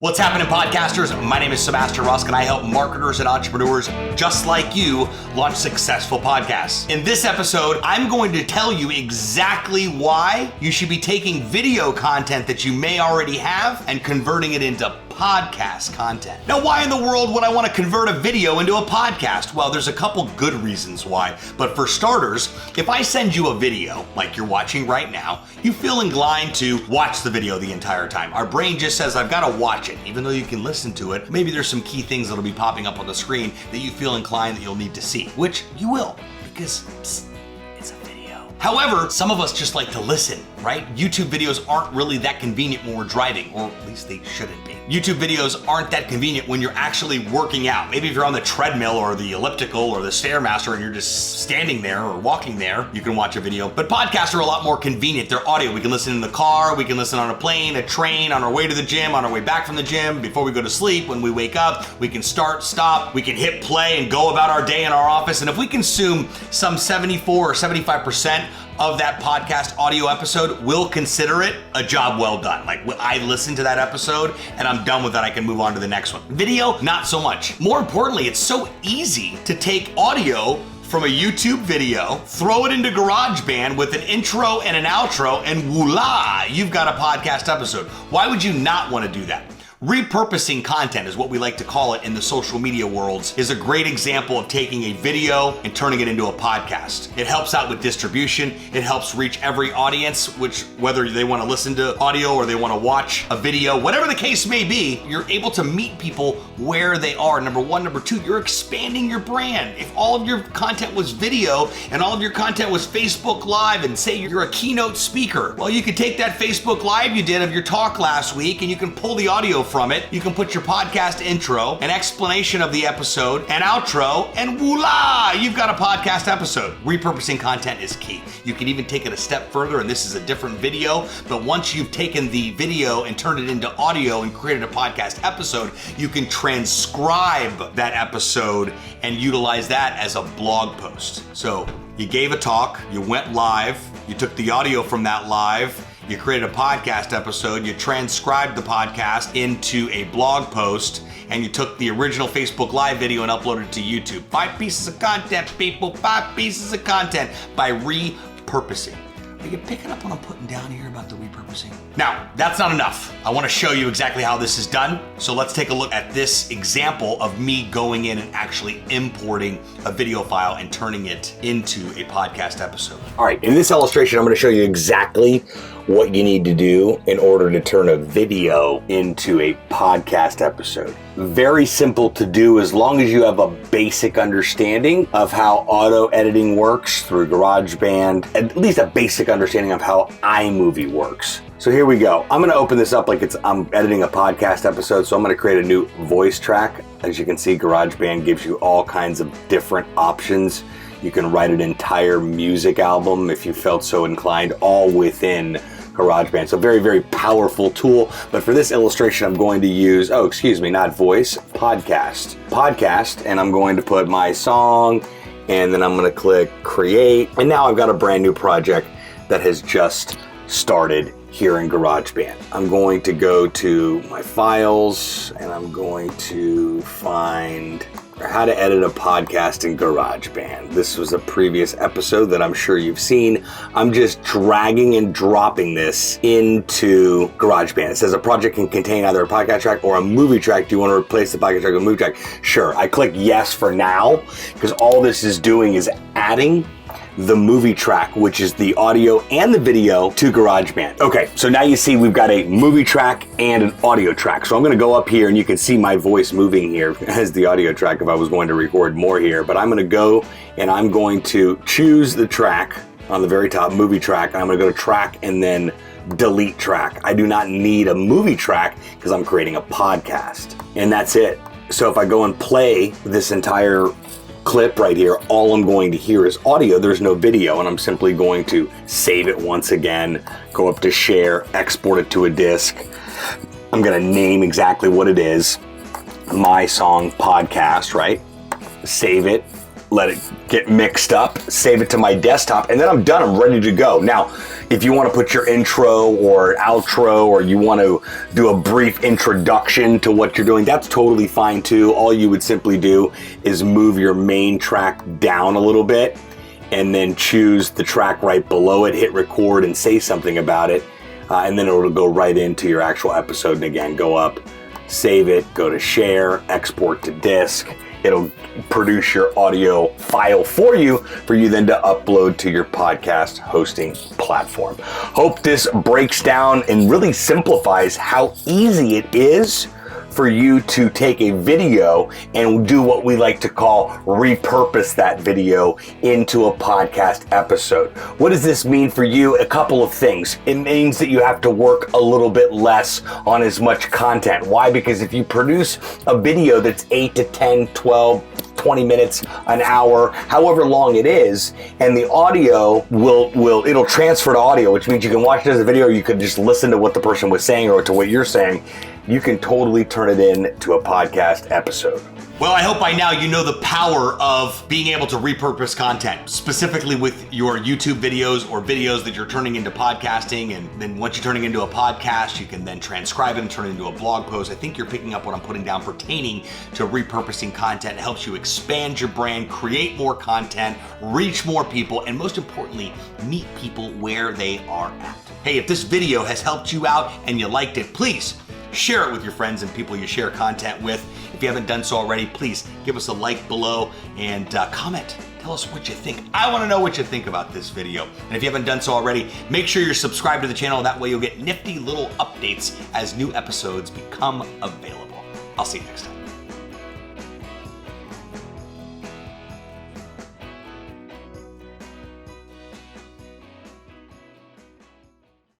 What's happening, podcasters? My name is Sebastian Rusk, and I help marketers and entrepreneurs just like you launch successful podcasts. In this episode, I'm going to tell you exactly why you should be taking video content that you may already have and converting it into podcast content. Now, why in the world would I want to convert a video into a podcast? Well, there's a couple good reasons why. But for starters, if I send you a video like you're watching right now, you feel inclined to watch the video the entire time. Our brain just says, I've got to watch it. Even though you can listen to it, maybe there's some key things that'll be popping up on the screen that you feel inclined that you'll need to see, which you will, because it's a video. However, some of us just like to listen, right? YouTube videos aren't really that convenient when we're driving, or at least they shouldn't be. YouTube videos aren't that convenient when you're actually working out. Maybe if you're on the treadmill or the elliptical or the Stairmaster and you're just standing there or walking there, you can watch a video. But podcasts are a lot more convenient. They're audio. We can listen in the car, we can listen on a plane, a train, on our way to the gym, on our way back from the gym, before we go to sleep, when we wake up. We can start, stop, we can hit play and go about our day in our office. And if we consume some 74 or 75% of that podcast audio episode, we'll consider it a job well done. Like, I listened to that episode and I'm done with that, I can move on to the next one. Video, not so much. More importantly, it's so easy to take audio from a YouTube video, throw it into GarageBand with an intro and an outro, and voila, you've got a podcast episode. Why would you not want to do that? Repurposing content is what we like to call it in the social media worlds, is a great example of taking a video and turning it into a podcast. It helps out with distribution. It helps reach every audience, which whether they want to listen to audio or they want to watch a video, whatever the case may be, you're able to meet people where they are. Number one. Number two, you're expanding your brand. If all of your content was video and all of your content was Facebook Live, and say you're a keynote speaker, well, you could take that Facebook Live you did of your talk last week and you can pull the audio from it. You can put your podcast intro, an explanation of the episode, an outro, and voila, you've got a podcast episode. Repurposing content is key. You can even take it a step further, and this is a different video, but once you've taken the video and turned it into audio and created a podcast episode, you can transcribe that episode and utilize that as a blog post. So you gave a talk, you went live, you took the audio from that live, you created a podcast episode, you transcribed the podcast into a blog post, and you took the original Facebook Live video and uploaded it to YouTube. 5 pieces of content, people, 5 pieces of content by repurposing. Are you picking up what I'm putting down here about the repurposing? Now, that's not enough. I want to show you exactly how this is done. So let's take a look at this example of me going in and actually importing a video file and turning it into a podcast episode. All right, in this illustration, I'm going to show you exactly what you need to do in order to turn a video into a podcast episode. Very simple to do as long as you have a basic understanding of how auto editing works through GarageBand, at least a basic understanding of how iMovie works. So here we go. I'm going to open this up like I'm editing a podcast episode, so I'm going to create a new voice track. As you can see, GarageBand gives you all kinds of different options. You can write an entire music album if you felt so inclined, all within GarageBand. So very, very powerful tool. But for this illustration, I'm going to use, not voice, podcast. And I'm going to put my song, and then I'm going to click create. And now I've got a brand new project that has just started here in GarageBand. I'm going to go to my files, and I'm going to find how to edit a podcast in GarageBand. This was a previous episode that I'm sure you've seen. I'm just dragging and dropping this into GarageBand. It says a project can contain either a podcast track or a movie track. Do you want to replace the podcast track with a movie track? Sure. I click yes for now, because all this is doing is adding the movie track, which is the audio and the video, to GarageBand. Okay, so now you see we've got a movie track and an audio track. So I'm gonna go up here and you can see my voice moving here as the audio track if I was going to record more here, but I'm gonna go and I'm going to choose the track on the very top, movie track, and I'm gonna go to track and then delete track. I do not need a movie track because I'm creating a podcast, and that's it. So if I go and play this entire clip right here, all I'm going to hear is audio. There's no video, and I'm simply going to save it once again, go up to share, export it to a disk. I'm going to name exactly what it is, My Song Podcast, right? Save it, let it get mixed up, save it to my desktop, and then I'm done. I'm ready to go. Now, If you want to put your intro or outro, or you want to do a brief introduction to what you're doing, that's totally fine too. All you would simply do is move your main track down a little bit and then choose the track right below it, hit record and say something about it. And then it'll go right into your actual episode. And again, go up, save it, go to share, export to disk. It'll produce your audio file for you then to upload to your podcast hosting platform. Hope this breaks down and really simplifies how easy it is for you to take a video and do what we like to call repurpose that video into a podcast episode. What does this mean for you? A couple of things. It means that you have to work a little bit less on as much content. Why? Because if you produce a video that's 8 to 10, 12, 20 minutes, an hour, however long it is, and the audio it'll transfer to audio, which means you can watch it as a video, or you can just listen to what the person was saying or to what you're saying. You can totally turn it into a podcast episode. Well, I hope by now you know the power of being able to repurpose content, specifically with your YouTube videos or videos that you're turning into podcasting. And then once you're turning into a podcast, you can then transcribe it and turn it into a blog post. I think you're picking up what I'm putting down pertaining to repurposing content. It helps you expand your brand, create more content, reach more people, and most importantly, meet people where they are at. Hey, if this video has helped you out and you liked it, please share it with your friends and people you share content with. If you haven't done so already, please give us a like below and comment. Tell us what you think. I want to know what you think about this video. And if you haven't done so already, make sure you're subscribed to the channel. That way you'll get nifty little updates as new episodes become available. I'll see you next time.